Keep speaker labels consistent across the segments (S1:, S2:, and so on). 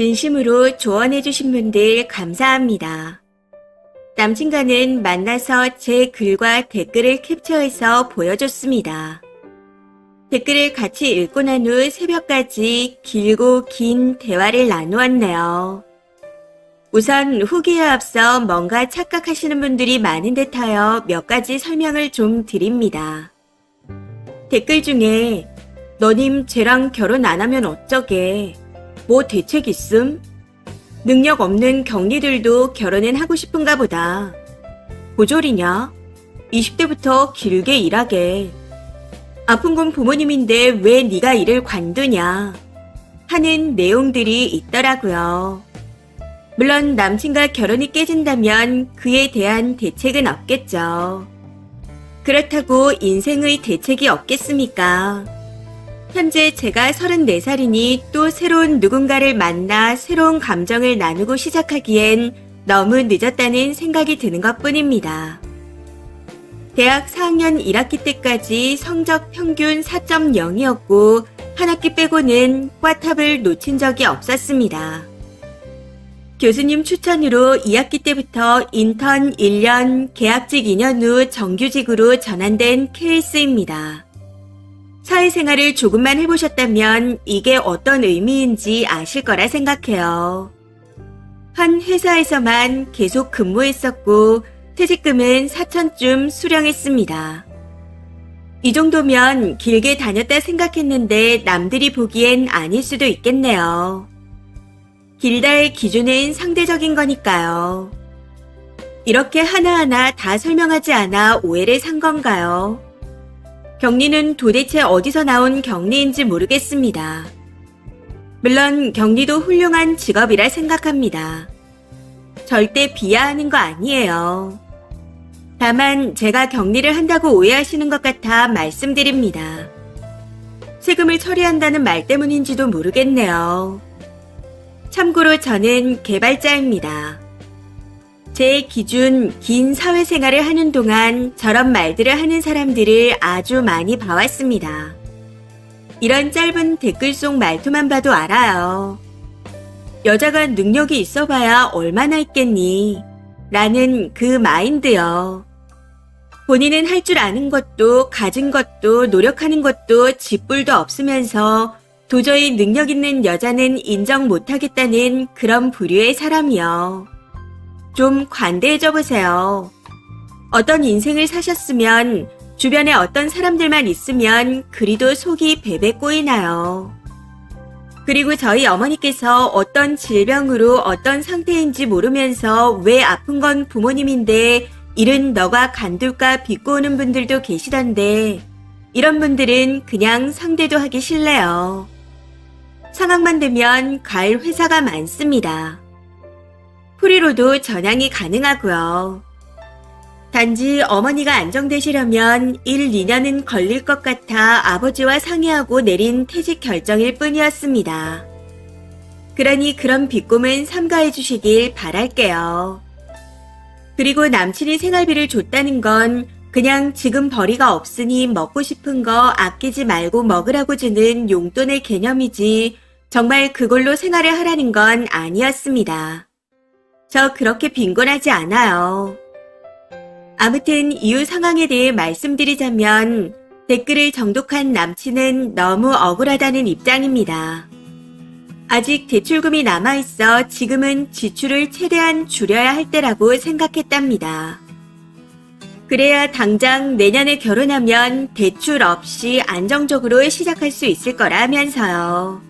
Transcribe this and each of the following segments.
S1: 진심으로 조언해주신 분들 감사합니다. 남친과는 만나서 제 글과 댓글을 캡처해서 보여줬습니다. 댓글을 같이 읽고 난 후 새벽까지 길고 긴 대화를 나누었네요. 우선 후기에 앞서 뭔가 착각하시는 분들이 많은 듯하여 몇 가지 설명을 좀 드립니다. 댓글 중에 너님 쟤랑 결혼 안 하면 어쩌게? 뭐 대책 있음? 능력 없는 경리들도 결혼은 하고 싶은가 보다. 고졸이냐? 20대부터 길게 일하게. 아픈 건 부모님인데 왜 네가 일을 관두냐? 하는 내용들이 있더라고요. 물론 남친과 결혼이 깨진다면 그에 대한 대책은 없겠죠. 그렇다고 인생의 대책이 없겠습니까? 현재 제가 34살이니 또 새로운 누군가를 만나 새로운 감정을 나누고 시작하기엔 너무 늦었다는 생각이 드는 것뿐입니다. 대학 4학년 1학기 때까지 성적 평균 4.0이었고 한 학기 빼고는 꽈탑을 놓친 적이 없었습니다. 교수님 추천으로 2학기 때부터 인턴 1년, 계약직 2년 후 정규직으로 전환된 케이스입니다. 사회생활을 조금만 해보셨다면 이게 어떤 의미인지 아실 거라 생각해요. 한 회사에서만 계속 근무했었고 퇴직금은 4천쯤 수령했습니다. 이 정도면 길게 다녔다 생각했는데 남들이 보기엔 아닐 수도 있겠네요. 길다의 기준은 상대적인 거니까요. 이렇게 하나하나 다 설명하지 않아 오해를 산 건가요? 경리는 도대체 어디서 나온 경리인지 모르겠습니다. 물론 경리도 훌륭한 직업이라 생각합니다. 절대 비하하는 거 아니에요. 다만 제가 경리를 한다고 오해하시는 것 같아 말씀드립니다. 세금을 처리한다는 말 때문인지도 모르겠네요. 참고로 저는 개발자입니다. 제 기준 긴 사회생활을 하는 동안 저런 말들을 하는 사람들을 아주 많이 봐왔습니다. 이런 짧은 댓글 속 말투만 봐도 알아요. 여자가 능력이 있어봐야 얼마나 있겠니? 라는 그 마인드요. 본인은 할 줄 아는 것도 가진 것도 노력하는 것도 쥐뿔도 없으면서 도저히 능력 있는 여자는 인정 못하겠다는 그런 부류의 사람이요. 좀 관대해져 보세요. 어떤 인생을 사셨으면 주변에 어떤 사람들만 있으면 그리도 속이 베베 꼬이나요. 그리고 저희 어머니께서 어떤 질병으로 어떤 상태인지 모르면서 왜 아픈 건 부모님인데 일은 너가 간둘까 비꼬는 분들도 계시던데 이런 분들은 그냥 상대도 하기 싫네요. 상황만 되면 갈 회사가 많습니다. 프리로도 전향이 가능하고요. 단지 어머니가 안정되시려면 1, 2년은 걸릴 것 같아 아버지와 상의하고 내린 퇴직 결정일 뿐이었습니다. 그러니 그런 비꿈은 삼가해 주시길 바랄게요. 그리고 남친이 생활비를 줬다는 건 그냥 지금 벌이가 없으니 먹고 싶은 거 아끼지 말고 먹으라고 주는 용돈의 개념이지 정말 그걸로 생활을 하라는 건 아니었습니다. 저 그렇게 빈곤하지 않아요. 아무튼 이후 상황에 대해 말씀드리자면 댓글을 정독한 남친은 너무 억울하다는 입장입니다. 아직 대출금이 남아있어 지금은 지출을 최대한 줄여야 할 때라고 생각했답니다. 그래야 당장 내년에 결혼하면 대출 없이 안정적으로 시작할 수 있을 거라면서요.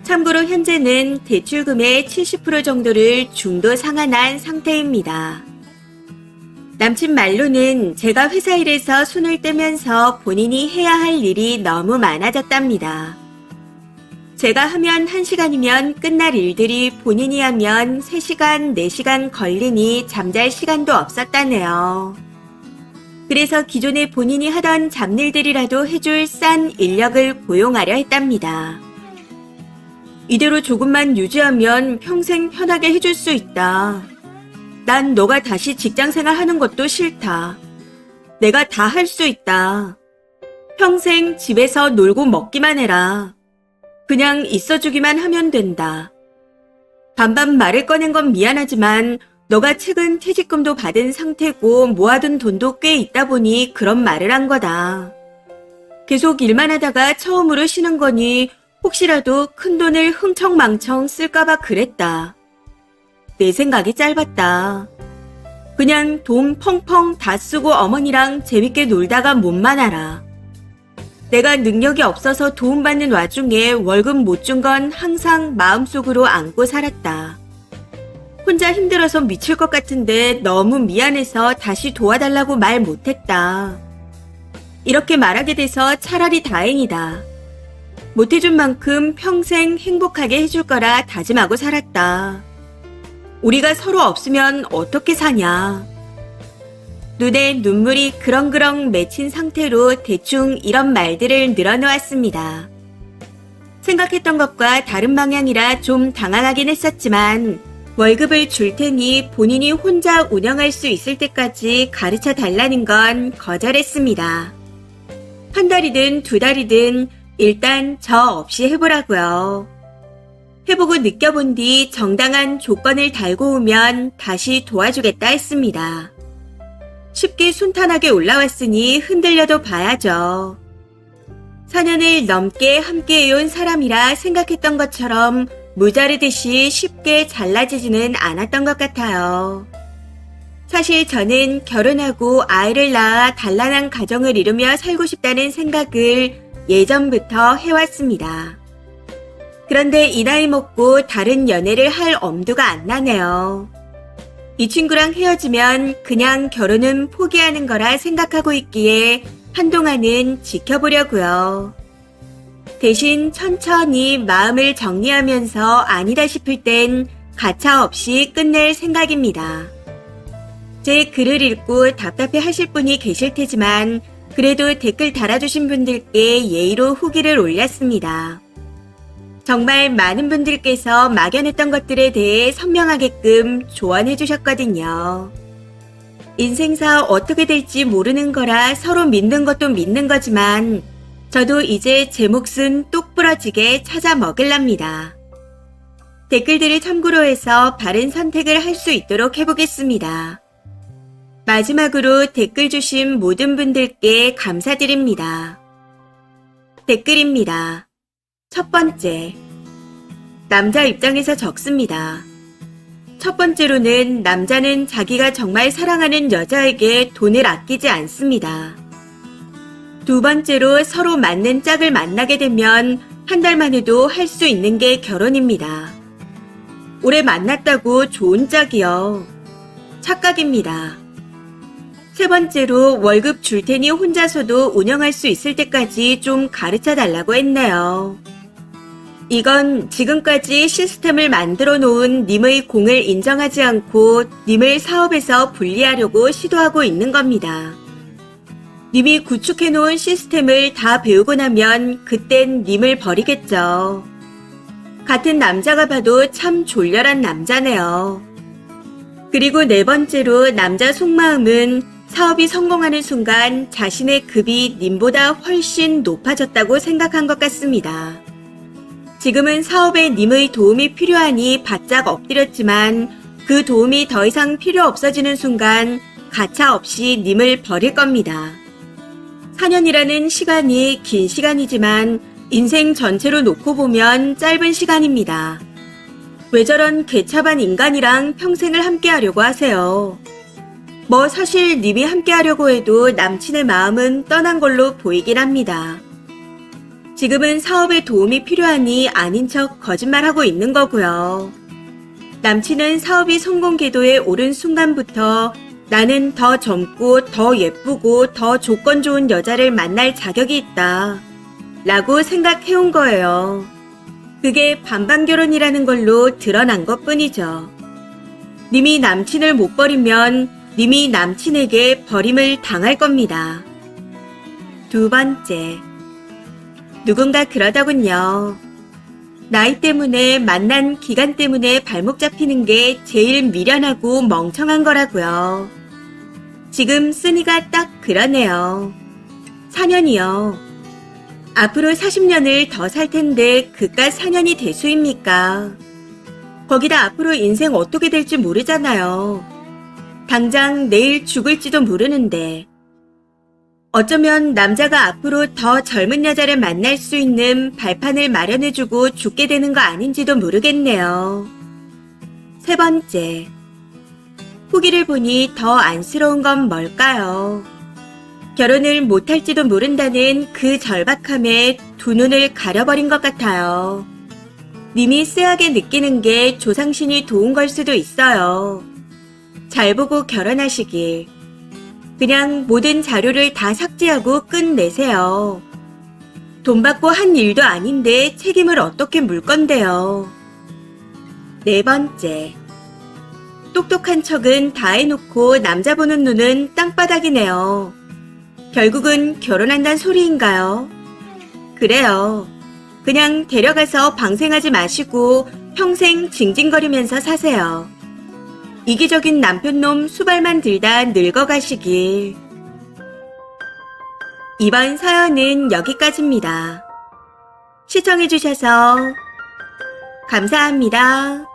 S1: 참고로 현재는 대출금의 70% 정도를 중도 상환한 상태입니다. 남친 말로는 제가 회사 일에서 손을 떼면서 본인이 해야 할 일이 너무 많아졌답니다. 제가 하면 1시간이면 끝날 일들이 본인이 하면 3시간, 4시간 걸리니 잠잘 시간도 없었다네요. 그래서 기존에 본인이 하던 잡일들이라도 해줄 싼 인력을 고용하려 했답니다. 이대로 조금만 유지하면 평생 편하게 해줄 수 있다. 난 너가 다시 직장생활 하는 것도 싫다. 내가 다 할 수 있다. 평생 집에서 놀고 먹기만 해라. 그냥 있어주기만 하면 된다. 반반 말을 꺼낸 건 미안하지만 너가 최근 퇴직금도 받은 상태고 모아둔 돈도 꽤 있다 보니 그런 말을 한 거다. 계속 일만 하다가 처음으로 쉬는 거니 혹시라도 큰돈을 흥청망청 쓸까봐 그랬다. 내 생각이 짧았다. 그냥 돈 펑펑 다 쓰고 어머니랑 재밌게 놀다가 몸만 알아. 내가 능력이 없어서 도움받는 와중에 월급 못 준 건 항상 마음속으로 안고 살았다. 혼자 힘들어서 미칠 것 같은데 너무 미안해서 다시 도와달라고 말 못했다. 이렇게 말하게 돼서 차라리 다행이다. 못해준 만큼 평생 행복하게 해줄 거라 다짐하고 살았다. 우리가 서로 없으면 어떻게 사냐. 눈에 눈물이 그렁그렁 맺힌 상태로 대충 이런 말들을 늘어놓았습니다. 생각했던 것과 다른 방향이라 좀 당황하긴 했었지만 월급을 줄 테니 본인이 혼자 운영할 수 있을 때까지 가르쳐 달라는 건 거절했습니다. 한 달이든 두 달이든 일단 저 없이 해보라고요. 해보고 느껴본 뒤 정당한 조건을 달고 오면 다시 도와주겠다 했습니다. 쉽게 순탄하게 올라왔으니 흔들려도 봐야죠. 4년을 넘게 함께해온 사람이라 생각했던 것처럼 무자르듯이 쉽게 잘라지지는 않았던 것 같아요. 사실 저는 결혼하고 아이를 낳아 단란한 가정을 이루며 살고 싶다는 생각을 예전부터 해왔습니다. 그런데 이 나이 먹고 다른 연애를 할 엄두가 안 나네요. 이 친구랑 헤어지면 그냥 결혼은 포기하는 거라 생각하고 있기에 한동안은 지켜보려고요. 대신 천천히 마음을 정리하면서 아니다 싶을 땐 가차없이 끝낼 생각입니다. 제 글을 읽고 답답해 하실 분이 계실 테지만 그래도 댓글 달아주신 분들께 예의로 후기를 올렸습니다. 정말 많은 분들께서 막연했던 것들에 대해 선명하게끔 조언해 주셨거든요. 인생사 어떻게 될지 모르는 거라 서로 믿는 것도 믿는 거지만 저도 이제 제 몫은 똑 부러지게 찾아 먹으랍니다. 댓글들을 참고로 해서 바른 선택을 할 수 있도록 해보겠습니다. 마지막으로 댓글 주신 모든 분들께 감사드립니다. 댓글입니다. 첫 번째, 남자 입장에서 적습니다. 첫 번째로는 남자는 자기가 정말 사랑하는 여자에게 돈을 아끼지 않습니다. 두 번째로 서로 맞는 짝을 만나게 되면 한 달만 해도 할 수 있는 게 결혼입니다. 오래 만났다고 좋은 짝이요. 착각입니다. 세 번째로 월급 줄 테니 혼자서도 운영할 수 있을 때까지 좀 가르쳐 달라고 했네요. 이건 지금까지 시스템을 만들어 놓은 님의 공을 인정하지 않고 님을 사업에서 분리하려고 시도하고 있는 겁니다. 님이 구축해 놓은 시스템을 다 배우고 나면 그땐 님을 버리겠죠. 같은 남자가 봐도 참 졸렬한 남자네요. 그리고 네 번째로 남자 속마음은 사업이 성공하는 순간 자신의 급이 님보다 훨씬 높아졌다고 생각한 것 같습니다. 지금은 사업에 님의 도움이 필요하니 바짝 엎드렸지만 그 도움이 더 이상 필요 없어지는 순간 가차없이 님을 버릴 겁니다. 4년이라는 시간이 긴 시간이지만 인생 전체로 놓고 보면 짧은 시간입니다. 왜 저런 개차반 인간이랑 평생을 함께하려고 하세요? 뭐 사실 님이 함께하려고 해도 남친의 마음은 떠난 걸로 보이긴 합니다. 지금은 사업에 도움이 필요하니 아닌 척 거짓말하고 있는 거고요. 남친은 사업이 성공 궤도에 오른 순간부터 나는 더 젊고 더 예쁘고 더 조건 좋은 여자를 만날 자격이 있다 라고 생각해온 거예요. 그게 반반 결혼이라는 걸로 드러난 것 뿐이죠. 님이 남친을 못 버리면 님이 남친에게 버림을 당할 겁니다. 두 번째, 누군가 그러더군요. 나이 때문에 만난 기간 때문에 발목 잡히는 게 제일 미련하고 멍청한 거라고요. 지금 쓰니가 딱 그러네요. 4년이요. 앞으로 40년을 더 살 텐데 그깟 4년이 대수입니까? 거기다 앞으로 인생 어떻게 될지 모르잖아요. 당장 내일 죽을지도 모르는데. 어쩌면 남자가 앞으로 더 젊은 여자를 만날 수 있는 발판을 마련해주고 죽게 되는 거 아닌지도 모르겠네요. 세 번째. 후기를 보니 더 안쓰러운 건 뭘까요? 결혼을 못할지도 모른다는 그 절박함에 두 눈을 가려버린 것 같아요. 님이 쎄하게 느끼는 게 조상신이 도운 걸 수도 있어요. 잘 보고 결혼하시길. 그냥 모든 자료를 다 삭제하고 끝내세요. 돈 받고 한 일도 아닌데 책임을 어떻게 물 건데요. 네 번째. 똑똑한 척은 다 해놓고 남자 보는 눈은 땅바닥이네요. 결국은 결혼한단 소리인가요? 그래요. 그냥 데려가서 방생하지 마시고 평생 징징거리면서 사세요. 이기적인 남편놈 수발만 들다 늙어가시길. 이번 사연은 여기까지입니다. 시청해주셔서 감사합니다.